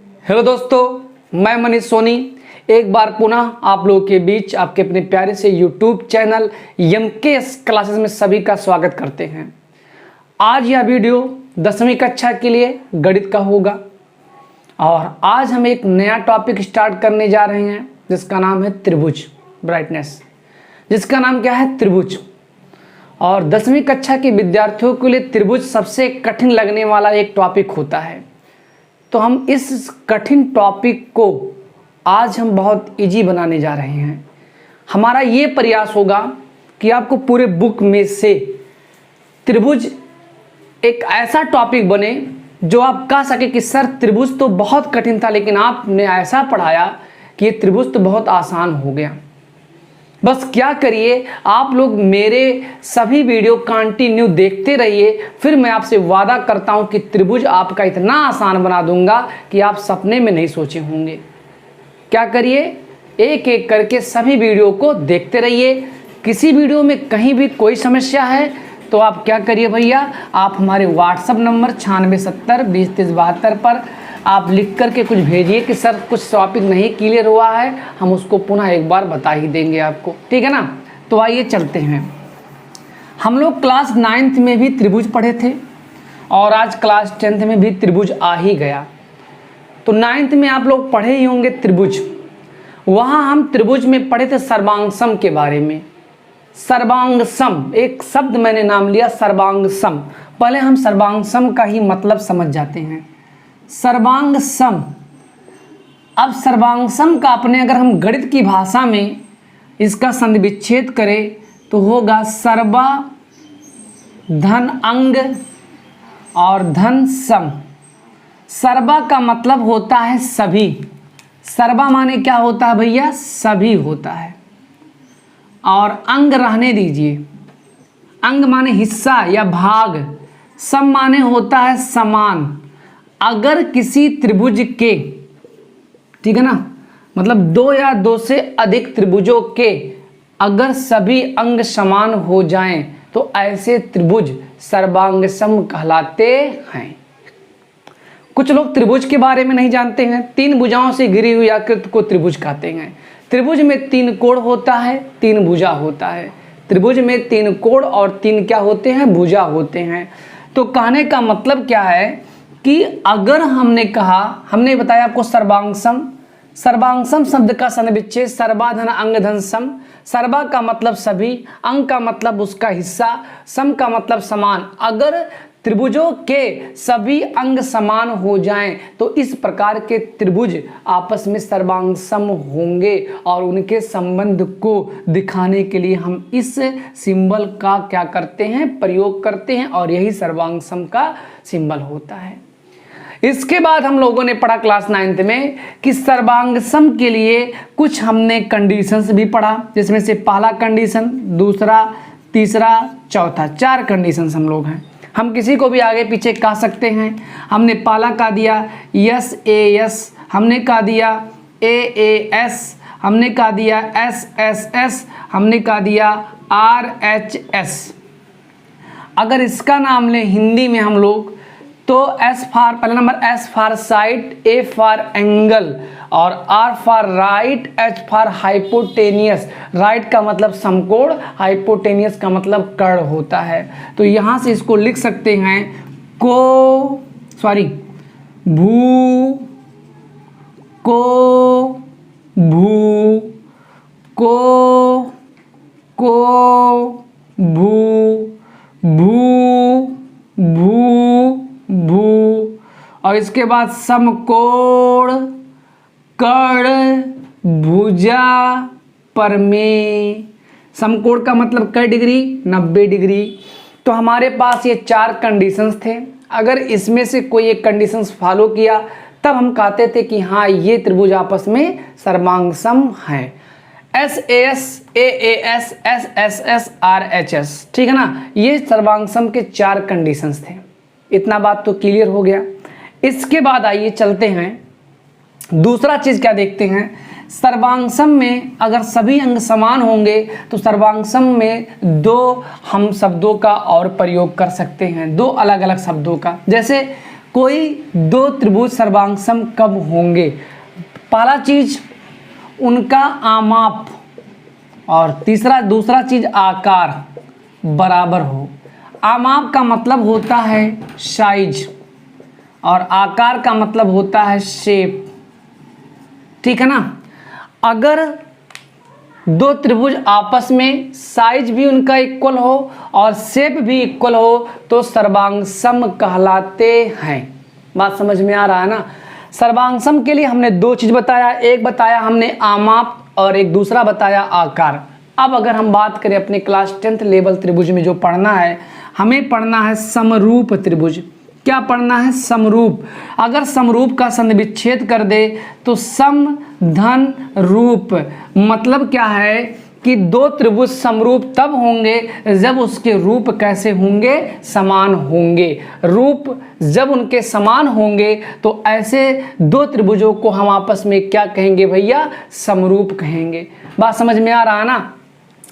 Hello दोस्तों, मैं मनीष सोनी एक बार पुनः आप लोगों के बीच आपके अपने प्यारे से यूट्यूब चैनल एमकेएस क्लासेस में सभी का स्वागत करते हैं। आज यह वीडियो 10वीं कक्षा के लिए गणित का होगा और आज हम एक नया टॉपिक स्टार्ट करने जा रहे हैं जिसका नाम है त्रिभुज। ब्राइटनेस जिसका नाम क्या है? त्रिभुज। और 10वीं कक्षा के विद्यार्थियों के लिए त्रिभुज सबसे कठिन लगने वाला एक टॉपिक होता है। तो हम इस कठिन टॉपिक को आज हम बहुत इजी बनाने जा रहे हैं। हमारा ये प्रयास होगा कि आपको पूरे बुक में से त्रिभुज एक ऐसा टॉपिक बने जो आप कह सके कि सर त्रिभुज तो बहुत कठिन था लेकिन आपने ऐसा पढ़ाया कि ये त्रिभुज तो बहुत आसान हो गया। बस क्या करिए, आप लोग मेरे सभी वीडियो कंटिन्यू देखते रहिए, फिर मैं आपसे वादा करता हूं कि त्रिभुज आपका इतना आसान बना दूंगा कि आप सपने में नहीं सोचे होंगे। क्या करिए, एक एक करके सभी वीडियो को देखते रहिए। किसी वीडियो में कहीं भी कोई समस्या है तो आप क्या करिए भैया, आप हमारे व्हाट्सएप नंबर 9670203072 पर आप लिख करके कुछ भेजिए कि सर कुछ टॉपिक नहीं क्लियर हुआ है, हम उसको पुनः एक बार बता ही देंगे आपको। ठीक है ना? तो आइए चलते हैं। हम लोग क्लास 9th में भी त्रिभुज पढ़े थे और आज क्लास 10th में भी त्रिभुज आ ही गया। तो 9th में आप लोग पढ़े ही होंगे त्रिभुज। वहाँ हम त्रिभुज में पढ़े थे सर्वांग सम के बारे में। सर्वांग सम एक शब्द मैंने नाम लिया, सर्वांग सम। पहले हम सर्वांग सम का ही मतलब समझ जाते हैं। सर्वांग सम, अब सर्वांग सम का अपने अगर हम गणित की भाषा में इसका संधि विच्छेद करें तो होगा सर्वा धन अंग और धन सम। सर्वा का मतलब होता है सभी। सर्वा माने क्या होता है भैया? सभी होता है। और अंग रहने दीजिए, अंग माने हिस्सा या भाग, सम माने होता है समान। अगर किसी त्रिभुज के, ठीक है ना, मतलब दो या दो से अधिक त्रिभुजों के अगर सभी अंग समान हो जाएं तो ऐसे त्रिभुज सर्वांग सम कहलाते हैं। कुछ लोग त्रिभुज के बारे में नहीं जानते हैं। 3 भुजाओं से घिरी हुई आकृति को त्रिभुज कहते हैं। त्रिभुज में 3 कोण होता है, 3 भुजा होता है। त्रिभुज में 3 कोण और 3 क्या होते हैं? भुजा होते हैं। तो कहने का मतलब क्या है कि अगर हमने बताया आपको सर्वांग सम। सर्वांग सम शब्द का संधि विच्छेद सर्वा धन अंग धन सम। सर्वा का मतलब सभी, अंग का मतलब उसका हिस्सा, सम का मतलब समान। अगर त्रिभुजों के सभी अंग समान हो जाएं तो इस प्रकार के त्रिभुज आपस में सर्वांग सम होंगे और उनके संबंध को दिखाने के लिए हम इस सिंबल का क्या करते हैं? प्रयोग करते हैं और यही सर्वांग सम का सिंबल होता है। इसके बाद हम लोगों ने पढ़ा क्लास 9th में कि सर्वांग सम के लिए कुछ हमने कंडीशंस भी पढ़ा, जिसमें से पहला कंडीशन, दूसरा, तीसरा, चौथा, 4 कंडीशंस हम लोग हैं। हम किसी को भी आगे पीछे कह सकते हैं। हमने पहला कहा दिया यस ए यस, हमने कहा दिया ए ए एस, हमने कहा दिया एस एस एस, हमने कहा दिया आर एच एस। अगर इसका नाम लें हिंदी में हम लोग तो एस फॉर, पहला नंबर S for side, A for angle और R for right, H for hypotenuse. Right का मतलब समकोण, हाइपोटेनियस का मतलब कर्ण होता है। तो यहाँ से इसको लिख सकते हैं भू भू और इसके बाद समकोण, कर्ण, भुजा, प्रमेय। समकोण का मतलब कै डिग्री? 90 डिग्री। तो हमारे पास ये 4 कंडीशंस थे। अगर इसमें से कोई एक कंडीशंस फॉलो किया तब हम कहते थे कि हाँ ये त्रिभुज आपस में सर्वांग सम है। S A S, A A S, S S S, R H S. ठीक है ना? ये सर्वांग सम के 4 कंडीशंस थे। इतना बात तो क्लियर हो गया। इसके बाद आइए चलते हैं, दूसरा चीज क्या देखते हैं। सर्वांग सम में अगर सभी अंग समान होंगे तो सर्वांग सम में 2 हम शब्दों का और प्रयोग कर सकते हैं, 2 अलग अलग शब्दों का। जैसे कोई दो त्रिभुज सर्वांगसम कब होंगे? पहला चीज उनका आमाप, और दूसरा चीज आकार बराबर हो। आमाप का मतलब होता है साइज और आकार का मतलब होता है शेप, ठीक है ना। अगर दो त्रिभुज आपस में साइज भी उनका इक्वल हो और शेप भी इक्वल हो तो सर्वांगसम कहलाते हैं। बात समझ में आ रहा है ना। सर्वांगसम के लिए हमने दो चीज बताया, एक बताया हमने आमाप और एक दूसरा बताया आकार। अब अगर हम बात करें अपने क्लास 10th लेवल त्रिभुज में जो पढ़ना है, हमें पढ़ना है समरूप त्रिभुज। क्या पढ़ना है? समरूप। अगर समरूप का संविच्छेद कर दे तो सम धन रूप, मतलब क्या है कि दो त्रिभुज समरूप तब होंगे जब उसके रूप कैसे होंगे? समान होंगे। रूप जब उनके समान होंगे तो ऐसे दो त्रिभुजों को हम आपस में क्या कहेंगे भैया? समरूप कहेंगे। बात समझ में आ रहा है ना।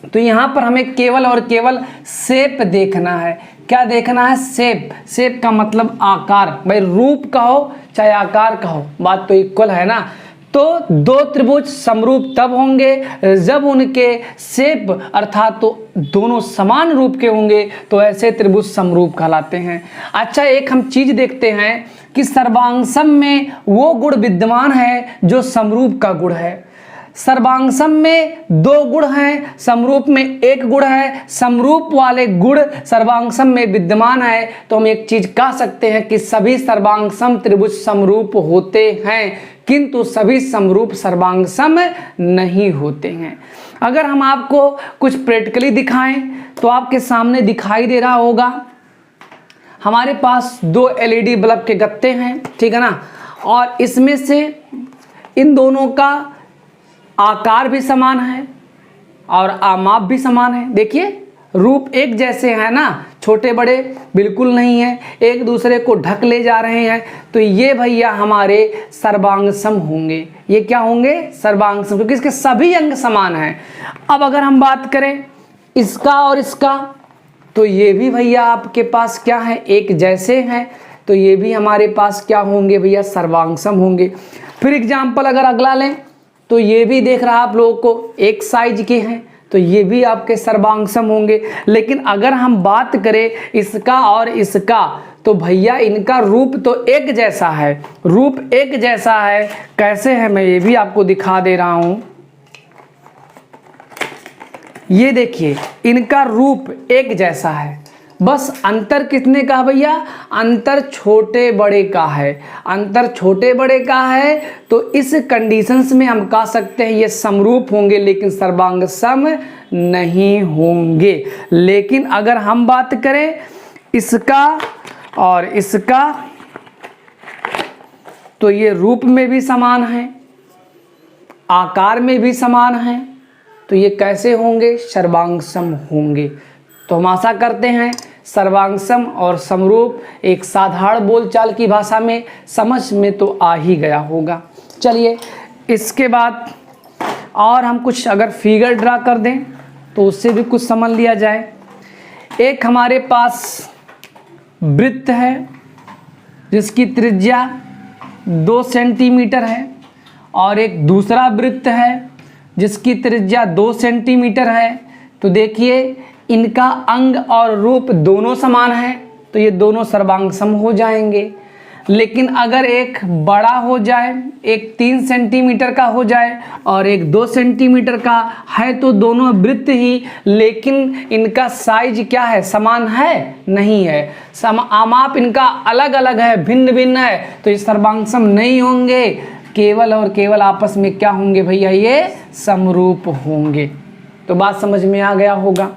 तो यहाँ पर हमें केवल और केवल शेप देखना है। क्या देखना है? शेप। शेप का मतलब आकार। भाई रूप कहो चाहे आकार कहो, बात तो इक्वल है ना। तो दो त्रिभुज समरूप तब होंगे जब उनके शेप अर्थात तो दोनों समान रूप के होंगे, तो ऐसे त्रिभुज समरूप कहलाते हैं। अच्छा, एक हम चीज देखते हैं कि सर्वांगसम में वो गुण विद्यमान है जो समरूप का गुण है। सर्वांगसम में दो गुण हैं, समरूप में एक गुण है। समरूप वाले गुण सर्वांगसम में विद्यमान है तो हम एक चीज कह सकते हैं कि सभी सर्वांगसम त्रिभुज समरूप होते हैं, किंतु सभी समरूप सर्वांगसम नहीं होते हैं। अगर हम आपको कुछ प्रैक्टिकली दिखाएं तो आपके सामने दिखाई दे रहा होगा, हमारे पास दो एलईडी बल्ब के गत्ते हैं, ठीक है ना। और इसमें से इन दोनों का आकार भी समान है और आमाप भी समान है। देखिए रूप एक जैसे हैं ना, छोटे बड़े बिल्कुल नहीं है, एक दूसरे को ढक ले जा रहे हैं। तो ये भैया हमारे सर्वांगसम होंगे। ये क्या होंगे? सर्वांगसम, क्योंकि इसके सभी अंग समान हैं। अब अगर हम बात करें इसका और इसका, तो ये भी भैया आपके पास क्या है? एक जैसे हैं। तो ये भी हमारे पास क्या होंगे भैया? सर्वांगसम होंगे। फिर एग्जाम्पल अगर अगला लें तो ये भी देख रहा आप लोगों को एक साइज के हैं, तो ये भी आपके सर्वांगसम होंगे। लेकिन अगर हम बात करें इसका और इसका, तो भैया इनका रूप तो एक जैसा है। रूप एक जैसा है, कैसे है मैं ये भी आपको दिखा दे रहा हूं। ये देखिए इनका रूप एक जैसा है, बस अंतर कितने का भैया? अंतर छोटे बड़े का है। अंतर छोटे बड़े का है तो इस कंडीशंस में हम कह सकते हैं ये समरूप होंगे लेकिन सर्वांगसम नहीं होंगे। लेकिन अगर हम बात करें इसका और इसका, तो ये रूप में भी समान है, आकार में भी समान है, तो ये कैसे होंगे? सर्वांगसम होंगे। तो हम आशा करते हैं सर्वांगसम और समरूप एक साधारण बोलचाल की भाषा में समझ में तो आ ही गया होगा। चलिए इसके बाद और हम कुछ अगर फिगर ड्रा कर दें तो उससे भी कुछ समझ लिया जाए। एक हमारे पास वृत्त है जिसकी त्रिज्या 2 सेंटीमीटर है और एक दूसरा वृत्त है जिसकी त्रिज्या 2 सेंटीमीटर है। तो देखिए इनका अंग और रूप दोनों समान है तो ये दोनों सर्वांगसम हो जाएंगे। लेकिन अगर एक बड़ा हो जाए, एक 3 सेंटीमीटर का हो जाए और एक 2 सेंटीमीटर का है तो दोनों वृत्त ही, लेकिन इनका साइज क्या है? समान है? नहीं है। आमाप इनका अलग अलग है, भिन्न भिन्न है, तो ये सर्वांगसम नहीं होंगे। केवल और केवल आपस में क्या होंगे भैया? ये समरूप होंगे। तो बात समझ में आ गया होगा।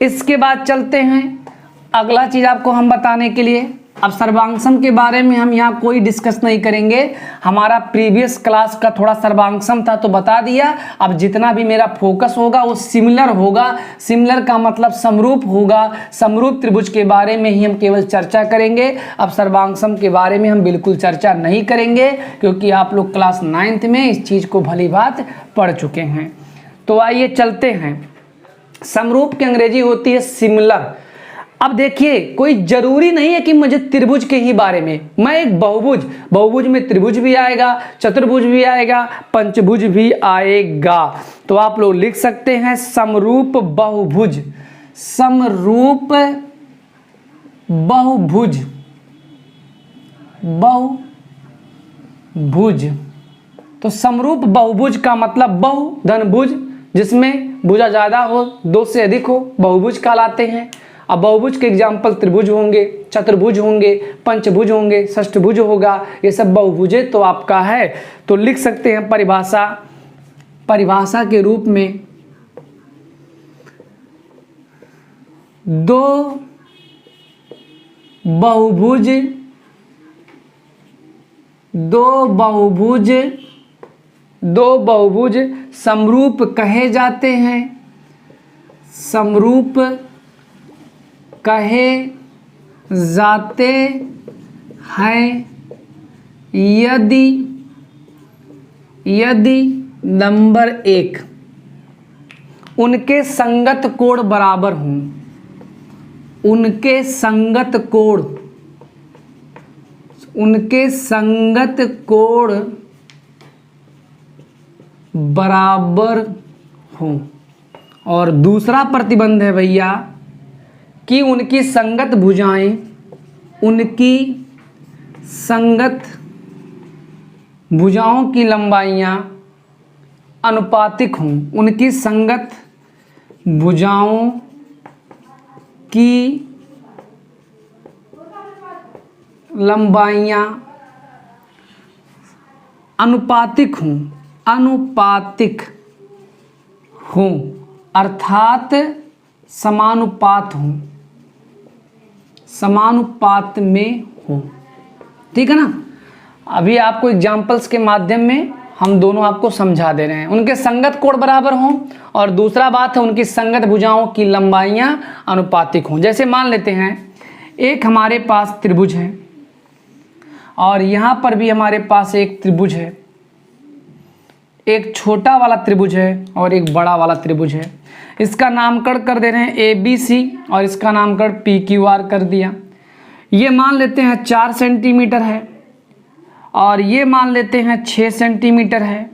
इसके बाद चलते हैं अगला चीज आपको हम बताने के लिए। अब सर्वांगसम के बारे में हम यहाँ कोई डिस्कस नहीं करेंगे, हमारा प्रीवियस क्लास का थोड़ा सर्वांगसम था तो बता दिया। अब जितना भी मेरा फोकस होगा वो सिमिलर होगा। सिमिलर का मतलब समरूप होगा। समरूप त्रिभुज के बारे में ही हम केवल चर्चा करेंगे। अब सर्वांगसम के बारे में हम बिल्कुल चर्चा नहीं करेंगे क्योंकि आप लोग क्लास 9th में इस चीज़ को भली बात पढ़ चुके हैं। तो आइए चलते हैं। समरूप की अंग्रेजी होती है सिमिलर। अब देखिए, कोई जरूरी नहीं है कि मुझे त्रिभुज के ही बारे में, मैं एक बहुभुज में त्रिभुज भी आएगा, चतुर्भुज भी आएगा, पंचभुज भी आएगा। तो आप लोग लिख सकते हैं समरूप बहुभुज, समरूप बहुभुज, बहुभुज। तो समरूप बहुभुज का मतलब बहु धन भुज, जिसमें भुजा ज्यादा हो, दो से अधिक हो, बहुभुज कहलाते हैं। अब बहुभुज के एग्जाम्पल त्रिभुज होंगे, चतुर्भुज होंगे, पंचभुज होंगे, षष्ठभुज होगा, ये सब बहुभुजे तो आपका है। तो लिख सकते हैं परिभाषा के रूप में दो बहुभुज समरूप कहे जाते हैं, समरूप कहे जाते हैं यदि नंबर 1 उनके संगत कोण बराबर हों, उनके संगत कोण बराबर हों। और दूसरा प्रतिबंध है भैया कि उनकी संगत भुजाओं की लंबाइयाँ अनुपातिक हों, उनकी संगत भुजाओं की लंबाइयाँ अनुपातिक हों, अर्थात समानुपात में हो। ठीक है ना। अभी आपको एग्जाम्पल्स के माध्यम में हम दोनों आपको समझा दे रहे हैं। उनके संगत कोण बराबर हों और दूसरा बात है उनकी संगत भुजाओं की लंबाइयां अनुपातिक हों। जैसे मान लेते हैं एक हमारे पास त्रिभुज है और यहाँ पर भी हमारे पास एक त्रिभुज है, एक छोटा वाला त्रिभुज है और एक बड़ा वाला त्रिभुज है। इसका नामकरण कर दे रहे हैं ABC और इसका नामकरण PQR कर दिया। ये मान लेते हैं 4 सेंटीमीटर है और ये मान लेते हैं 6 सेंटीमीटर है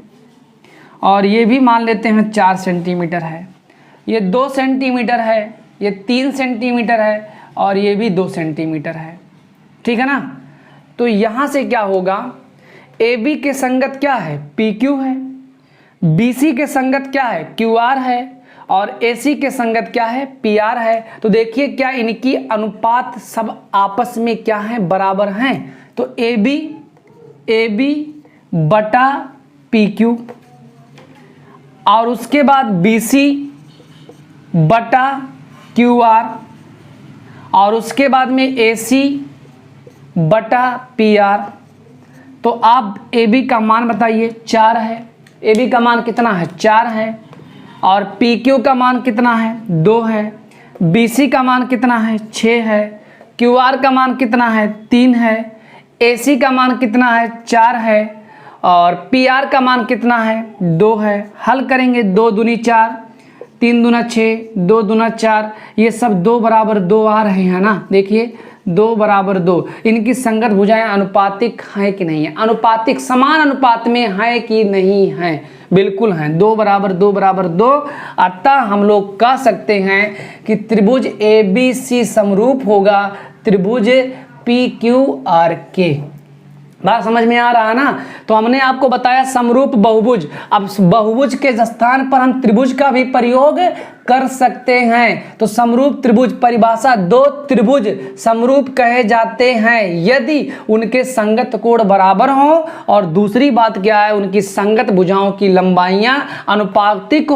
और ये भी मान लेते हैं 4 सेंटीमीटर है। ये 2 सेंटीमीटर है, ये 3 सेंटीमीटर है और ये भी 2 सेंटीमीटर है। ठीक है ना। तो यहाँ से क्या होगा, AB के संगत क्या है, PQ है, BC के संगत क्या है, QR है और AC के संगत क्या है, PR है। तो देखिए क्या इनकी अनुपात सब आपस में क्या है, बराबर हैं। तो AB बटा PQ और उसके बाद BC बटा QR और उसके बाद में AC बटा PR। तो आप AB का मान बताइए, 4 है। AB का मान कितना है, 4 है और PQ का मान कितना है, 2 है। BC का मान कितना है, 6 है। QR का मान कितना है, 3 है। AC का मान कितना है, 4 है और PR का मान कितना है, 2 है। हल करेंगे, 2 दूनी 4, 3 दूना 6, 2 दूना 4, ये सब 2 बराबर 2 आ रहे हैं ना। देखिए 2 बराबर 2, इनकी संगत भुजाएं अनुपातिक हैं कि नहीं है, अनुपातिक समान अनुपात में है कि नहीं है, बिल्कुल हैं। 2 बराबर 2 बराबर 2। अतः हम लोग कह सकते हैं कि त्रिभुज ABC समरूप होगा त्रिभुज PQRK। बात समझ में आ रहा है ना। तो हमने आपको बताया समरूप बहुभुज। अब बहुभुज के स्थान पर हम त्रिभुज का भी प्रयोग कर सकते हैं। तो समरूप त्रिभुज परिभाषा, 2 त्रिभुज समरूप कहे जाते हैं यदि उनके संगत कोण बराबर हों और दूसरी बात क्या है, उनकी संगत भुजाओं की लंबाइयां अनुपातिक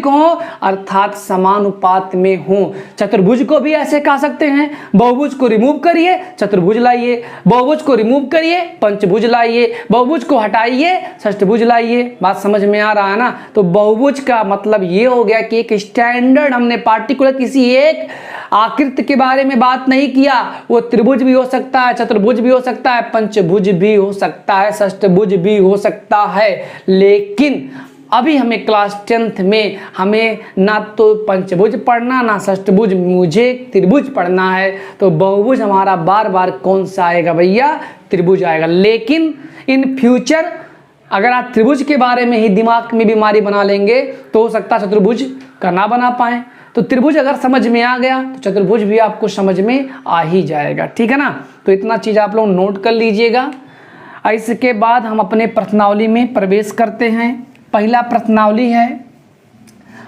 हों अर्थात समानुपात में हों। चतुर्भुज को भी ऐसे कह सकते हैं, बहुभुज को रिमूव करिए चतुर्भुज लाइए, बहुभुज को रिमूव करिए पंचभुज लाइए, बहुभुज को हटाइए षष्ठभुज लाइए। बात समझ में आ रहा है ना। तो बहुभुज का मतलब ये हो गया कि एक स्टैंडर्ड, हमने पार्टिकुलर किसी एक आकृति के बारे में बात नहीं किया। वो त्रिभुज भी हो सकता है, चतुर्भुज भी हो सकता है, पंचभुज भी हो सकता है, षष्ठभुज भी हो सकता है, लेकिन अभी हमें क्लास 10th में हमें ना तो पंचभुज पढ़ना ना षष्टभुज, मुझे त्रिभुज पढ़ना है। तो बहुभुज हमारा बार बार कौन सा आएगा भैया, त्रिभुज आएगा। लेकिन इन फ्यूचर अगर आप त्रिभुज के बारे में ही दिमाग में बीमारी बना लेंगे तो हो सकता है चतुर्भुज का ना बना पाए। तो त्रिभुज अगर समझ में आ गया तो चतुर्भुज भी आपको समझ में आ ही जाएगा, ठीक है ना। तो इतना चीज़ आप लोग नोट कर लीजिएगा। इसके बाद हम अपने प्रश्नावली में प्रवेश करते हैं। पहला प्रश्नावली है,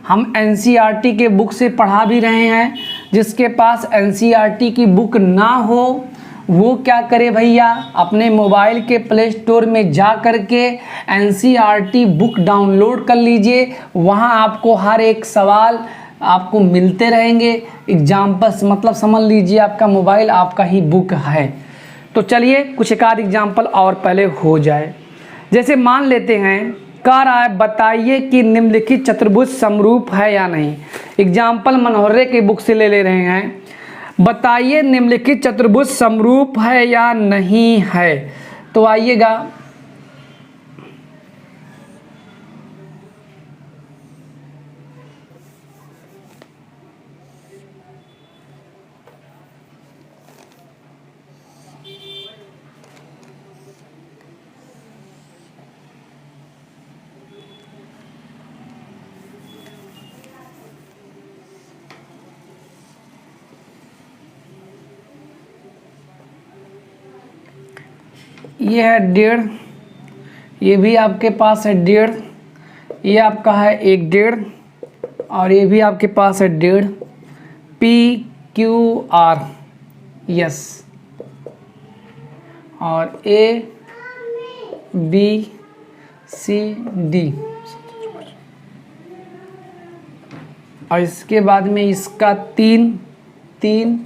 हम एनसीईआरटी के बुक से पढ़ा भी रहे हैं। जिसके पास एनसीईआरटी की बुक ना हो वो क्या करे भैया, अपने मोबाइल के प्ले स्टोर में जा कर के एनसीईआरटी बुक डाउनलोड कर लीजिए। वहाँ आपको हर एक सवाल आपको मिलते रहेंगे। एग्जाम्पल्स मतलब समझ लीजिए आपका मोबाइल आपका ही बुक है। तो चलिए कुछ एक आध एग्जाम्पल और पहले हो जाए। जैसे मान लेते हैं, कह रहा है बताइए कि निम्नलिखित चतुर्भुज समरूप है या नहीं। एग्जाम्पल मनोहरे की बुक से ले रहे हैं। बताइए निम्नलिखित चतुर्भुज समरूप है या नहीं है। तो आइएगा, ये है 1.5, ये भी आपके पास है 1.5, ये आपका है 1.5 और ये भी आपके पास है 1.5। PQR यस और ABCD और इसके बाद में इसका 3 3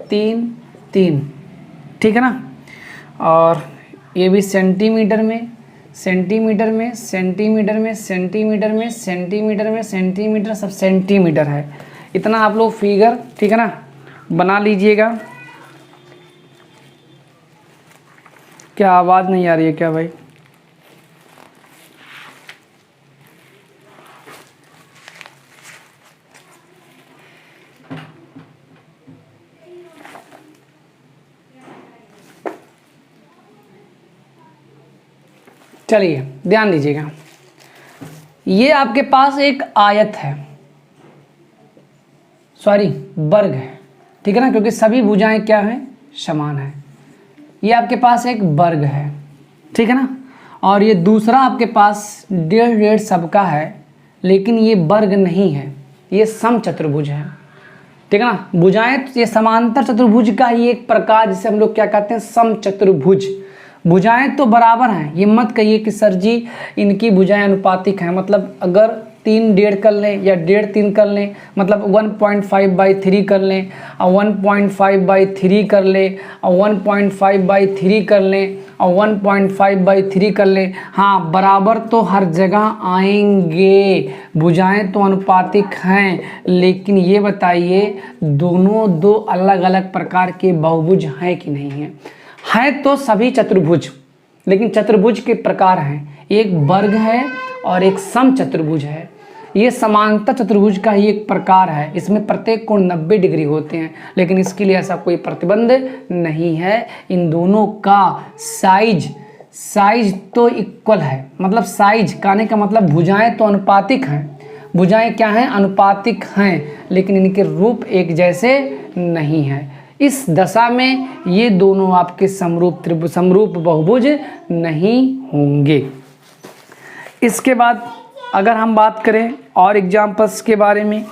3 3, ठीक है ना। और ये भी सेंटीमीटर में सेंटीमीटर में सेंटीमीटर में सेंटीमीटर में सेंटीमीटर में सेंटीमीटर, सब सेंटीमीटर है। इतना आप लोग फिगर, ठीक है ना, बना लीजिएगा। क्या आवाज़ नहीं आ रही है क्या भाई? चलिए ध्यान दीजिएगा, ये आपके पास एक आयत है, सॉरी वर्ग है, ठीक है ना, क्योंकि सभी भुजाएं क्या हैं, समान है। ये आपके पास एक वर्ग है, ठीक है ना। और ये दूसरा आपके पास 1.5 सबका है, लेकिन ये वर्ग नहीं है, ये समचतुर्भुज है, ठीक है ना। भुजाएं ये समांतर चतुर्भुज का ही एक प्रकार, जिसे हम लोग क्या कहते हैं, समचतुर्भुज। भुजाएं तो बराबर हैं, ये मत कहिए कि सर जी इनकी भुजाएं अनुपातिक हैं। मतलब अगर 3 1.5 कर लें या 1.5 3 कर लें, मतलब 1.5/3 कर लें और 1.5/3 कर लें और 1.5/3 कर लें और 1.5/3 कर लें, हाँ बराबर तो हर जगह आएंगे। भुजाएं तो अनुपातिक हैं, लेकिन ये बताइए दोनों दो अलग अलग प्रकार के बहुभुज हैं कि नहीं हैं? है तो सभी चतुर्भुज, लेकिन चतुर्भुज के प्रकार हैं, एक वर्ग है और एक समचतुर्भुज है। ये समांतर चतुर्भुज का ही एक प्रकार है, इसमें प्रत्येक कोण 90 डिग्री होते हैं, लेकिन इसके लिए ऐसा कोई प्रतिबंध नहीं है। इन दोनों का साइज तो इक्वल है, मतलब साइज कहने का मतलब भुजाएं तो अनुपातिक हैं, भुजाएं क्या हैं, अनुपातिक हैं, लेकिन इनके रूप एक जैसे नहीं है। इस दशा में ये दोनों आपके समरूप बहुभुज नहीं होंगे। इसके बाद अगर हम बात करें और एग्जाम्पल्स के बारे में,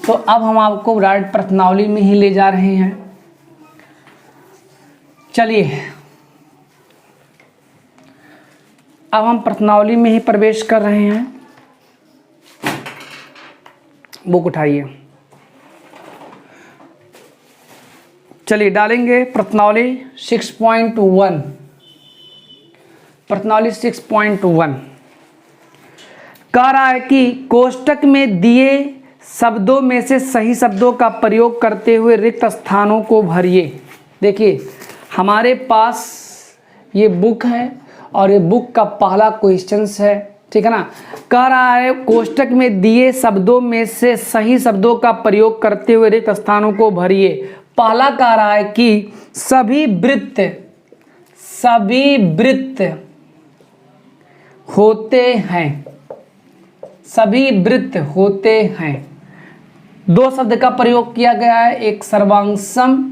तो अब हम आपको डायरेक्ट प्रश्नावली में ही ले जा रहे हैं। चलिए अब हम प्रश्नावली में ही प्रवेश कर रहे हैं। बुक उठाइए, चलिए डालेंगे प्रश्नावली 6.1। प्रश्नावली 6.1 कह रहा है कि कोष्टक में दिए शब्दों में से सही शब्दों का प्रयोग करते हुए रिक्त स्थानों को भरिए। देखिए हमारे पास ये बुक है और ये बुक का पहला क्वेश्चन है, ठीक है ना। कह रहा है कोष्टक में दिए शब्दों में से सही शब्दों का प्रयोग करते हुए रिक्त स्थानों को भरिए। पहला कह रहा है कि सभी वृत्त होते हैं, सभी वृत्त होते हैं। दो शब्द का प्रयोग किया गया है, एक सर्वांगसम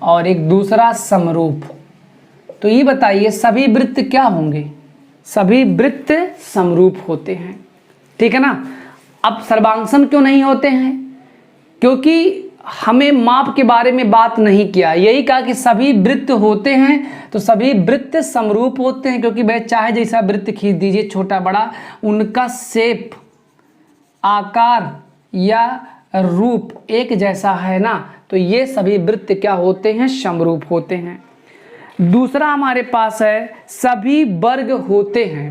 और एक दूसरा समरूप। तो ये बताइए सभी वृत्त क्या होंगे? सभी वृत्त समरूप होते हैं, ठीक है ना। अब सर्वांगसम क्यों नहीं होते हैं? क्योंकि हमें माप के बारे में बात नहीं किया, यही कहा कि सभी वृत्त होते हैं तो सभी वृत्त समरूप होते हैं, क्योंकि वह चाहे जैसा वृत्त खींच दीजिए छोटा बड़ा, उनका शेप, आकार या रूप एक जैसा है ना, तो ये सभी वृत्त क्या होते हैं? समरूप होते हैं। दूसरा हमारे पास है सभी वर्ग होते हैं।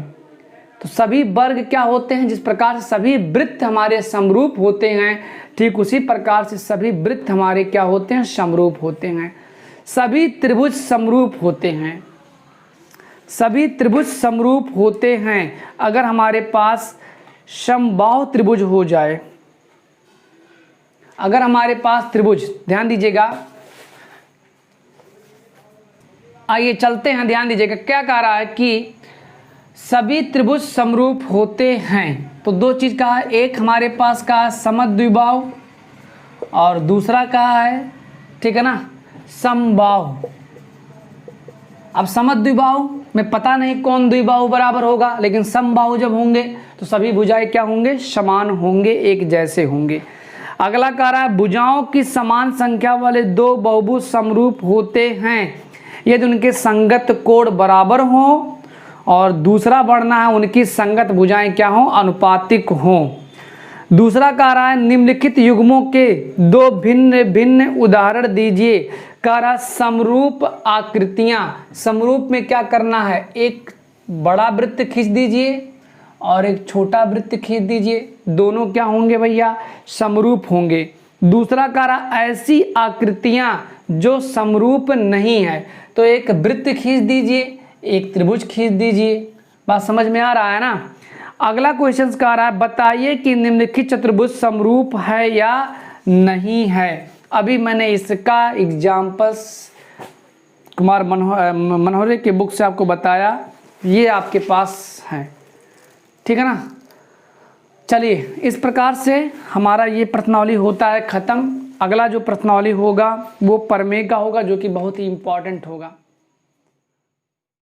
तो सभी वर्ग क्या होते हैं? जिस प्रकार से सभी वृत्त हमारे समरूप होते हैं, ठीक उसी प्रकार से सभी वृत्त हमारे क्या होते हैं? समरूप होते हैं। सभी त्रिभुज समरूप होते हैं, सभी त्रिभुज समरूप होते हैं। अगर हमारे पास समबाहु त्रिभुज हो जाए, अगर हमारे पास त्रिभुज, ध्यान दीजिएगा, आइए चलते हैं, ध्यान दीजिएगा क्या कह रहा है कि सभी त्रिभुज समरूप होते हैं। तो दो चीज कहा है, एक हमारे पास कहा समद्विबाहु और दूसरा कहा है, ठीक है ना, समबाहु। अब समद्विबाहु में पता नहीं कौन द्विबाहु बराबर होगा, लेकिन समबाहु जब होंगे तो सभी भुजाएं क्या होंगे? समान होंगे, एक जैसे होंगे। अगला कह रहा है भुजाओं की समान संख्या वाले दो बहुभुज समरूप होते हैं यदि उनके संगत कोण बराबर हो, और दूसरा बढ़ना है उनकी संगत भुजाएं क्या हो? अनुपातिक हो। दूसरा कह रहा है निम्नलिखित युग्मों के दो भिन्न भिन्न उदाहरण दीजिए। कह रहा समरूप आकृतियां, समरूप में क्या करना है? एक बड़ा वृत्त खींच दीजिए और एक छोटा वृत्त खींच दीजिए, दोनों क्या होंगे भैया? समरूप होंगे। दूसरा कह रहा ऐसी आकृतियां जो समरूप नहीं है, तो एक वृत्त खींच दीजिए, एक त्रिभुज खींच दीजिए। बात समझ में आ रहा है ना। अगला क्वेश्चन कह रहा है बताइए कि निम्नलिखित चतुर्भुज समरूप है या नहीं है। अभी मैंने इसका एग्जाम्पल्स कुमार मनोहरे के बुक से आपको बताया, ये आपके पास है, ठीक है ना। चलिए इस प्रकार से हमारा ये प्रश्नावली होता है ख़त्म। अगला जो प्रश्नावली होगा वो प्रमेय का होगा, जो कि बहुत ही इम्पॉर्टेंट होगा।